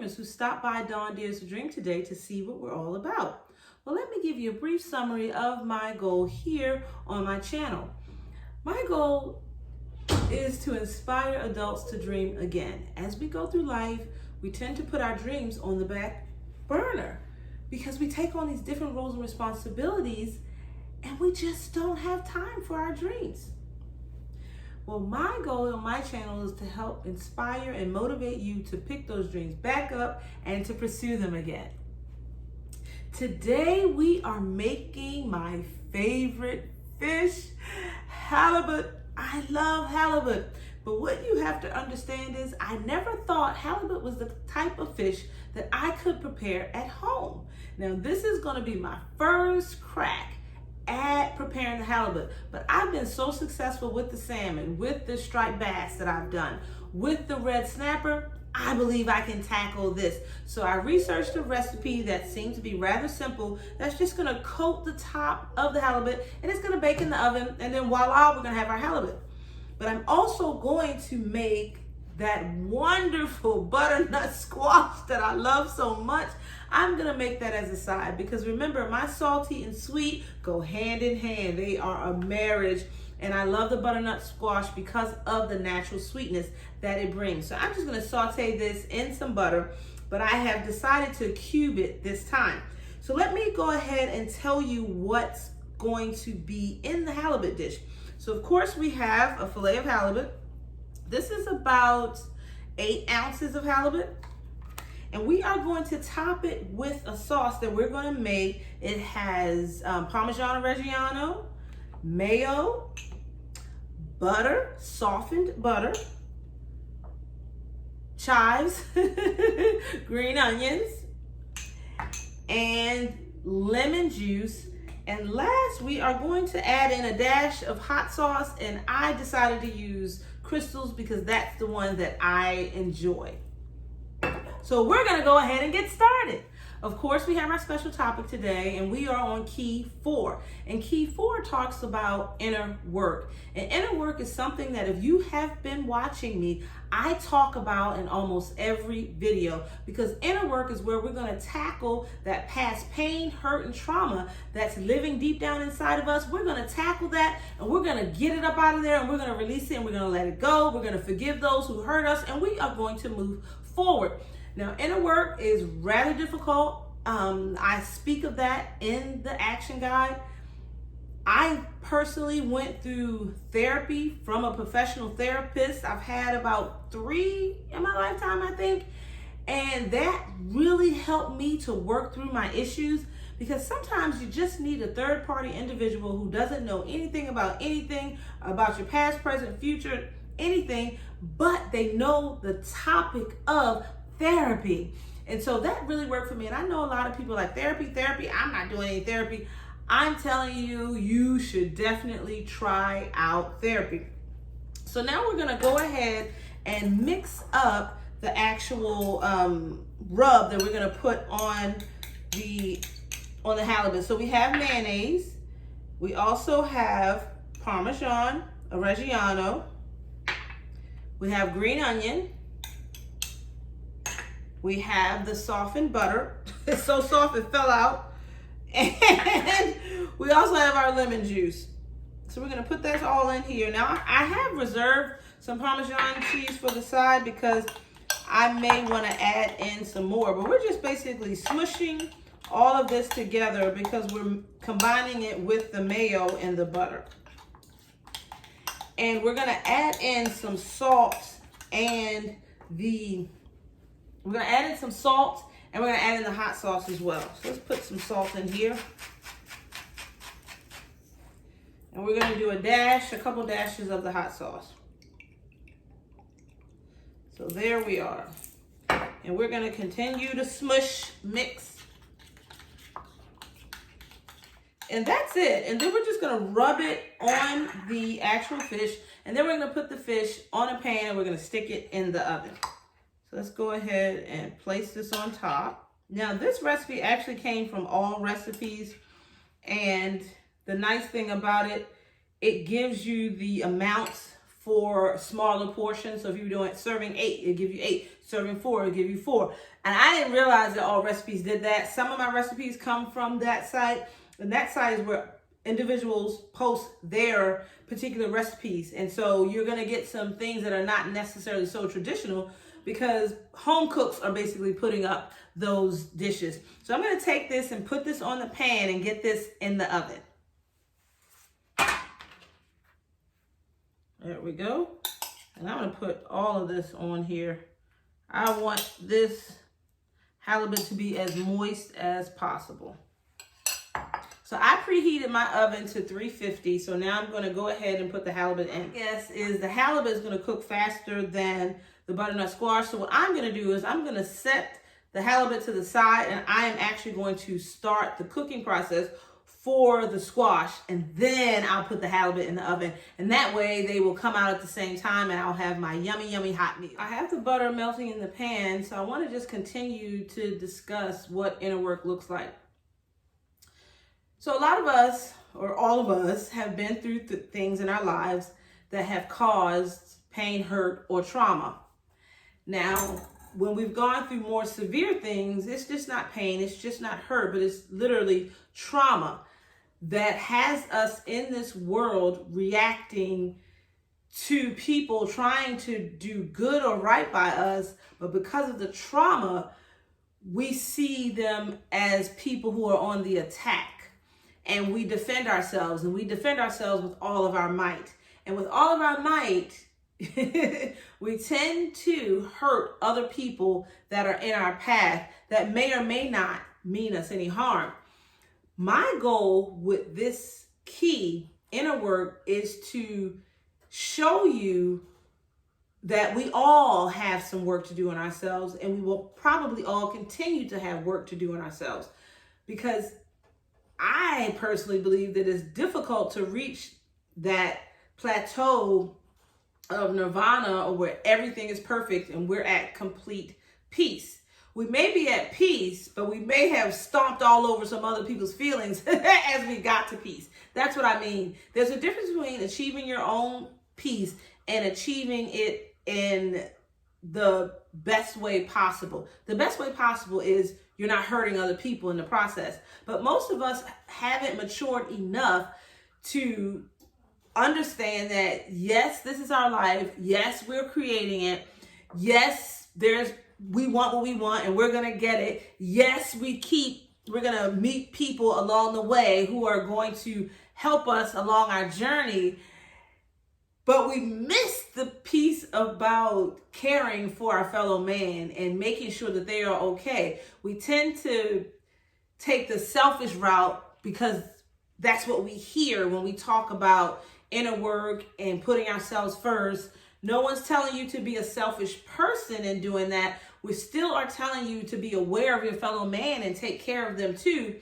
dreamers who stopped by Dawn Dares to Dream today to see what we're all about. Well, let me give you a brief summary of my goal here on my channel. My goal is to inspire adults to dream again. As we go through life, we tend to put our dreams on the back burner because we take on these different roles and responsibilities and we just don't have time for our dreams. Well, my goal on my channel is to help inspire and motivate you to pick those dreams back up and to pursue them again. Today, we are making my favorite fish, halibut. I love halibut, but what you have to understand is I never thought halibut was the type of fish that I could prepare at home. Now, this is going to be my first crack at preparing the halibut, but I've been so successful with the salmon, with the striped bass that I've done, with the red snapper. I believe I can tackle this. So I researched a recipe that seemed to be rather simple. That's just gonna coat the top of the halibut and it's gonna bake in the oven, and then voila, we're gonna have our halibut. But I'm also going to make that wonderful butternut squash that I love so much. I'm gonna make that as a side because remember, my salty and sweet go hand in hand. They are a marriage, and I love the butternut squash because of the natural sweetness that it brings. So I'm just gonna saute this in some butter, but I have decided to cube it this time. So let me go ahead and tell you what's going to be in the halibut dish. So of course we have a fillet of halibut. This is about 8 ounces of halibut. And we are going to top it with a sauce that we're going to make. It has Parmesan Reggiano, mayo, butter, softened butter, chives, green onions, and lemon juice. And last, we are going to add in a dash of hot sauce, and I decided to use Crystals because that's the one that I enjoy. So we're gonna go ahead and get started. Of course, we have our special topic today, and we are on key 4. And key 4 talks about inner work. And inner work is something that if you have been watching me, I talk about in almost every video, because inner work is where we're gonna tackle that past pain, hurt, and trauma that's living deep down inside of us. We're gonna tackle that, and we're gonna get it up out of there, and we're gonna release it, and we're gonna let it go. We're gonna forgive those who hurt us, and we are going to move forward. Now, inner work is rather difficult. I speak of that in the action guide. I personally went through therapy from a professional therapist. I've had about 3 in my lifetime, I think. And that really helped me to work through my issues, because sometimes you just need a third-party individual who doesn't know anything about your past, present, future, anything, but they know the topic of therapy. And so that really worked for me. And I know a lot of people are like, therapy, I'm not doing any therapy. I'm telling you, you should definitely try out therapy. So now we're gonna go ahead and mix up the actual rub that we're gonna put on the halibut. So we have mayonnaise. We also have Parmesan Reggiano. We have green onion. We have the softened butter. It's so soft it fell out. And we also have our lemon juice. So we're gonna put that all in here. Now I have reserved some Parmesan cheese for the side because I may wanna add in some more, but we're just basically smushing all of this together because we're combining it with the mayo and the butter. And we're gonna add in some salt and we're gonna add in some salt, and we're gonna add in the hot sauce as well. So let's put some salt in here. And we're gonna do a couple dashes of the hot sauce. So there we are. And we're gonna continue to smush, mix. And that's it. And then we're just gonna rub it on the actual fish, and then we're gonna put the fish on a pan and we're gonna stick it in the oven. So let's go ahead and place this on top. Now this recipe actually came from All Recipes, and the nice thing about it, it gives you the amounts for smaller portions. So if you're doing serving 8, it'll give you 8. Serving 4, it'll give you 4. And I didn't realize that all recipes did that. Some of my recipes come from that site, and that site is where individuals post their particular recipes. And so you're going to get some things that are not necessarily so traditional, because home cooks are basically putting up those dishes. So I'm going to take this and put this on the pan and get this in the oven. There we go. And I'm going to put all of this on here. I want this halibut to be as moist as possible. So I preheated my oven to 350. So now I'm going to go ahead and put the halibut in. Guess is the halibut is going to cook faster than the butternut squash. So what I'm going to do is I'm going to set the halibut to the side, and I am actually going to start the cooking process for the squash, and then I'll put the halibut in the oven, and that way they will come out at the same time, and I'll have my yummy, yummy hot meal. I have the butter melting in the pan, so I want to just continue to discuss what inner work looks like. So a lot of us, or all of us, have been through things in our lives that have caused pain, hurt, or trauma. Now, when we've gone through more severe things, it's just not pain, it's just not hurt, but it's literally trauma that has us in this world reacting to people trying to do good or right by us, but because of the trauma, we see them as people who are on the attack, and we defend ourselves, and we defend ourselves with all of our might. And with all of our might, we tend to hurt other people that are in our path that may or may not mean us any harm. My goal with this key inner work is to show you that we all have some work to do on ourselves, and we will probably all continue to have work to do on ourselves, because I personally believe that it's difficult to reach that plateau of nirvana, or where everything is perfect and we're at complete peace. We may be at peace, but we may have stomped all over some other people's feelings as we got to peace. That's what I mean. There's a difference between achieving your own peace and achieving it in the best way possible. The best way possible is you're not hurting other people in the process. But most of us haven't matured enough to understand that, yes, this is our life. Yes, we're creating it. Yes, we want what we want, and we're going to get it. Yes, we're going to meet people along the way who are going to help us along our journey. But we miss the piece about caring for our fellow man and making sure that they are okay. We tend to take the selfish route because that's what we hear when we talk about inner work and putting ourselves first. No one's telling you to be a selfish person in doing that. We still are telling you to be aware of your fellow man and take care of them too.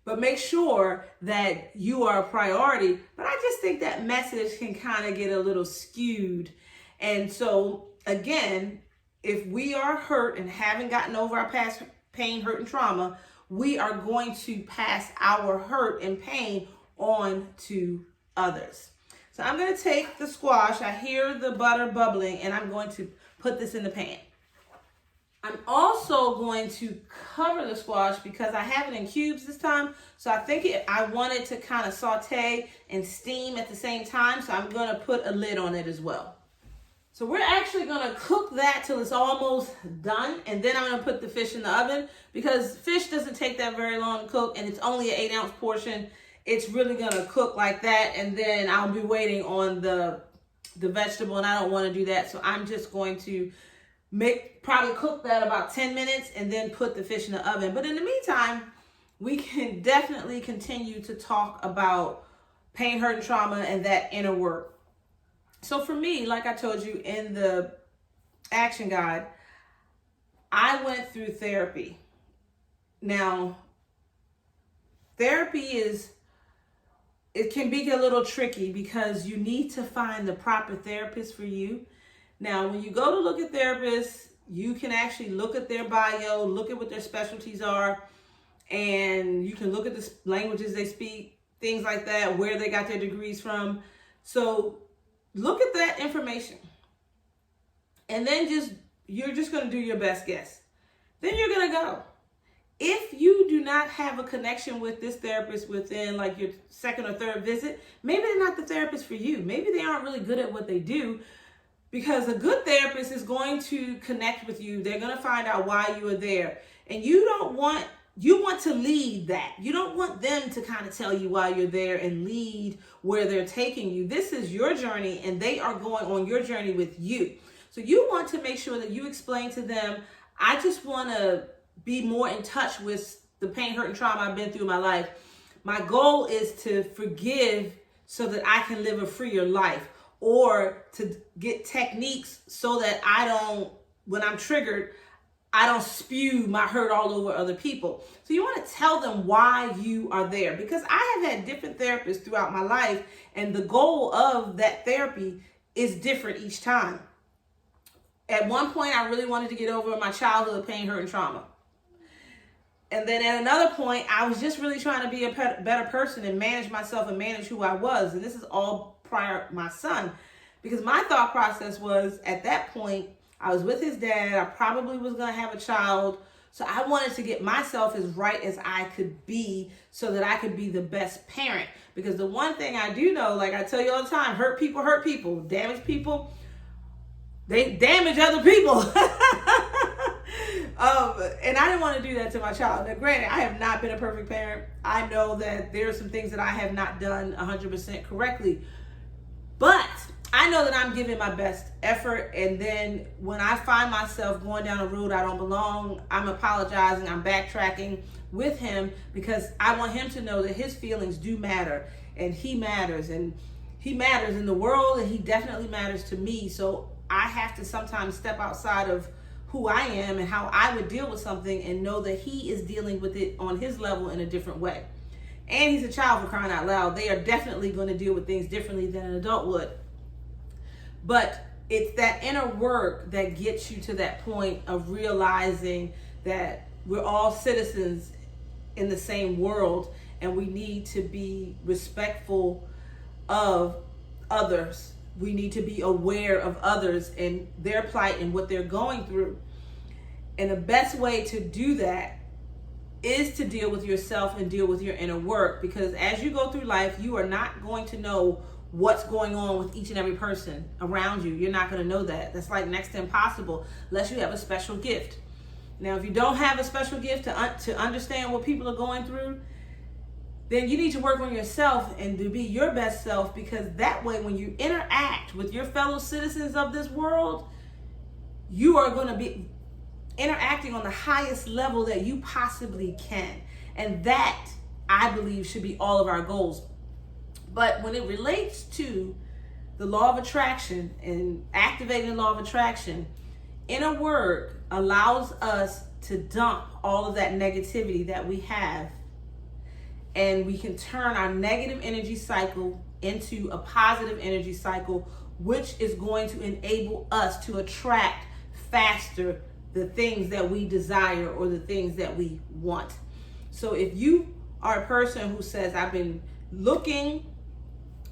But make sure that you are a priority. But I just think that message can kind of get a little skewed. And so, again, if we are hurt and haven't gotten over our past pain, hurt, and trauma, we are going to pass our hurt and pain on to others. So I'm going to take the squash. I hear the butter bubbling, and I'm going to put this in the pan. I'm also going to cover the squash because I have it in cubes this time. So I think I want it to kind of saute and steam at the same time. So I'm going to put a lid on it as well. So we're actually going to cook that till it's almost done. And then I'm going to put the fish in the oven, because fish doesn't take that very long to cook, and it's only an 8-ounce portion. It's really going to cook like that. And then I'll be waiting on the vegetable, and I don't want to do that. So I'm just going to probably cook that about 10 minutes and then put the fish in the oven. But in the meantime, we can definitely continue to talk about pain, hurt, and trauma and that inner work. So for me, like I told you in the action guide, I went through therapy. Now, therapy it can be a little tricky because you need to find the proper therapist for you. Now, when you go to look at therapists, you can actually look at their bio, look at what their specialties are, and you can look at the languages they speak, things like that, where they got their degrees from. So look at that information, and then you're just going to do your best guess. Then you're going to go. If you do not have a connection with this therapist within like your second or third visit, maybe they're not the therapist for you. Maybe they aren't really good at what they do, because a good therapist is going to connect with you. They're going to find out why you are there. And you want to lead that. You don't want them to kind of tell you why you're there and lead where they're taking you. This is your journey, and they are going on your journey with you. So you want to make sure that you explain to them, I just want to be more in touch with the pain, hurt, and trauma I've been through in my life. My goal is to forgive so that I can live a freer life, or to get techniques so that when I'm triggered, I don't spew my hurt all over other people. So you want to tell them why you are there, because I have had different therapists throughout my life, and the goal of that therapy is different each time. At one point, I really wanted to get over my childhood pain, hurt, and trauma. And then at another point, I was just really trying to be a better person and manage myself and manage who I was. And this is all prior to my son, because my thought process was, at that point, I was with his dad. I probably was going to have a child. So I wanted to get myself as right as I could be so that I could be the best parent. Because the one thing I do know, like I tell you all the time, hurt people, damage people, they damage other people. And I didn't want to do that to my child. Now, granted, I have not been a perfect parent. I know that there are some things that I have not done 100% correctly. But I know that I'm giving my best effort. And then when I find myself going down a road I don't belong, I'm apologizing, I'm backtracking with him, because I want him to know that his feelings do matter, and he matters. And he matters in the world, and he definitely matters to me. So I have to sometimes step outside of who I am and how I would deal with something, and know that he is dealing with it on his level in a different way. And he's a child, for crying out loud. They are definitely going to deal with things differently than an adult would. But it's that inner work that gets you to that point of realizing that we're all citizens in the same world, and we need to be respectful of others. We need to be aware of others and their plight and what they're going through. And the best way to do that is to deal with yourself and deal with your inner work, because as you go through life, you are not going to know what's going on with each and every person around you. You're not going to know that. That's like next to impossible, unless you have a special gift. Now, if you don't have a special gift to understand what people are going through, then you need to work on yourself and to be your best self, because that way, when you interact with your fellow citizens of this world, you are going to be interacting on the highest level that you possibly can. And that, I believe, should be all of our goals. But when it relates to the law of attraction and activating the law of attraction, inner work allows us to dump all of that negativity that we have, and we can turn our negative energy cycle into a positive energy cycle, which is going to enable us to attract faster the things that we desire or the things that we want. So if you are a person who says, I've been looking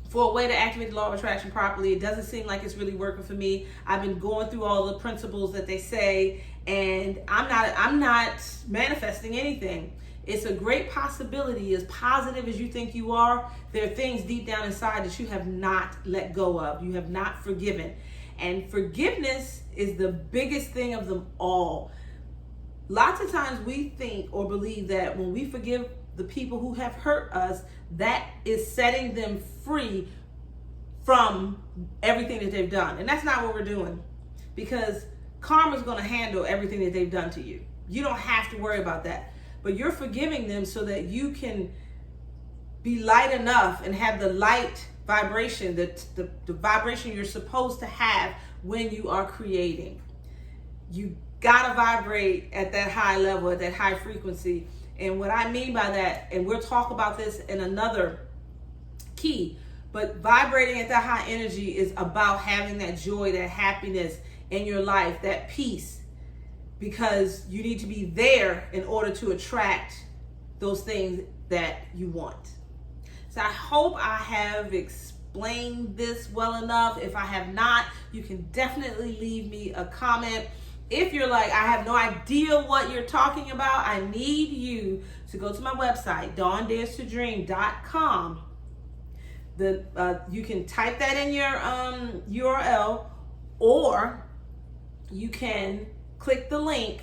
for a way to activate the law of attraction properly, it doesn't seem like it's really working for me, I've been going through all the principles that they say, and I'm not manifesting anything. It's a great possibility, as positive as you think you are, there are things deep down inside that you have not let go of. You have not forgiven. And forgiveness is the biggest thing of them all. Lots of times we think or believe that when we forgive the people who have hurt us, that is setting them free from everything that they've done. And that's not what we're doing, because karma is going to handle everything that they've done to you. You don't have to worry about that. But you're forgiving them so that you can be light enough and have the light vibration, the vibration you're supposed to have when you are creating. You gotta vibrate at that high level, at that high frequency. And what I mean by that, and we'll talk about this in another key, but vibrating at that high energy is about having that joy, that happiness in your life, that peace, because you need to be there in order to attract those things that you want. So I hope I have explained this well enough? If I have not, you can definitely leave me a comment. If you're like, I have no idea what you're talking about, I need you to go to my website, dawndarestodream.com. You can type that in your URL, or you can click the link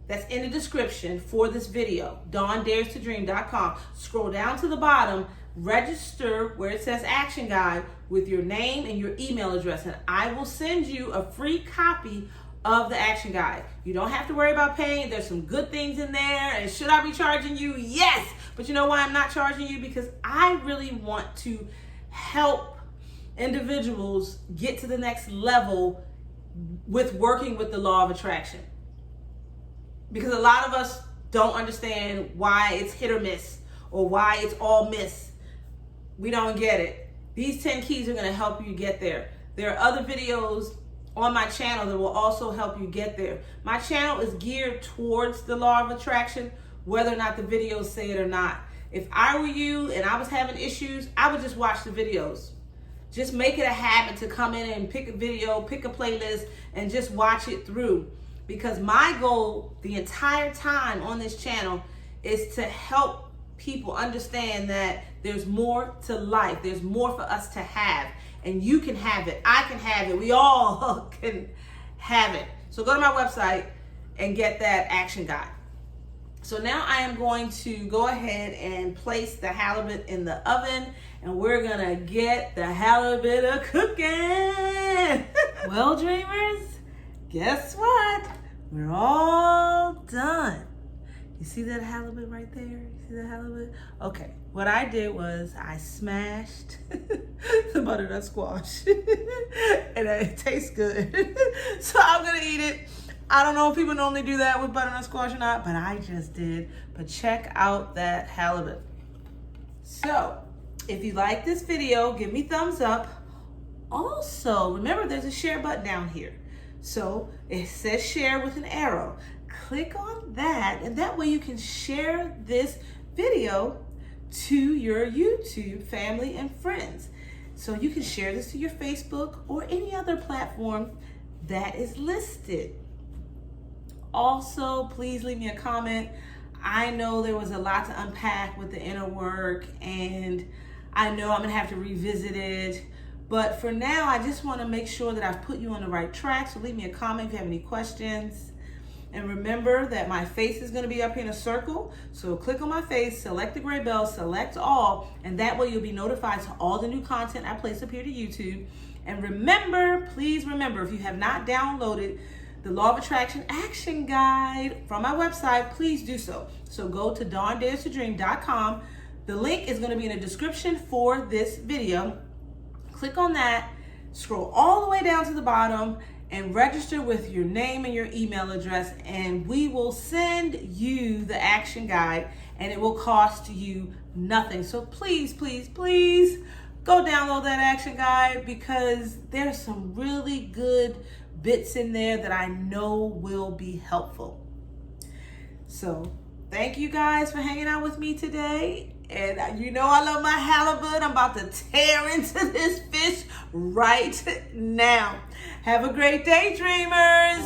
that's in the description for this video, dawndarestodream.com. Scroll down to the bottom, register where it says action guide with your name and your email address, and I will send you a free copy of the action guide. You don't have to worry about paying. There's some good things in there. And should I be charging you? Yes. But you know why I'm not charging you? Because I really want to help individuals get to the next level with working with the law of attraction. Because a lot of us don't understand why it's hit or miss, or why it's all miss. We don't get it. These 10 keys are going to help you get there. There are other videos on my channel that will also help you get there. My channel is geared towards the law of attraction, whether or not the videos say it or not. If I were you and I was having issues, I would just watch the videos. Just make it a habit to come in and pick a video, pick a playlist, and just watch it through. Because my goal the entire time on this channel is to help people understand that there's more to life. There's more for us to have. And you can have it. I can have it. We all can have it. So go to my website and get that action guide. So now I am going to go ahead and place the halibut in the oven, and we're going to get the halibut a cooking. Well, dreamers, guess what? We're all done. You see that halibut right there? You see that halibut? Okay, what I did was I smashed the butternut squash and it tastes good. So I'm gonna eat it. I don't know if people normally do that with butternut squash or not, but I just did. But check out that halibut. So if you like this video, give me thumbs up. Also, remember there's a share button down here. So it says share with an arrow. Click on that, and that way you can share this video to your YouTube family and friends. So you can share this to your Facebook or any other platform that is listed. Also, please leave me a comment. I know there was a lot to unpack with the inner work, and I know I'm gonna have to revisit it. But for now, I just wanna make sure that I've put you on the right track. So leave me a comment if you have any questions. And remember that my face is going to be up here in a circle. So click on my face, select the gray bell, select all, and that way you'll be notified to all the new content I place up here to YouTube. And remember, please remember, if you have not downloaded the Law of Attraction Action Guide from my website, please do so. So go to dawndarestodream.com. The link is going to be in the description for this video. Click on that, scroll all the way down to the bottom, and register with your name and your email address, and we will send you the action guide, and it will cost you nothing. So please, please, please go download that action guide, because there's some really good bits in there that I know will be helpful. So thank you guys for hanging out with me today. And you know I love my halibut. I'm about to tear into this fish right now. Have a great day, dreamers.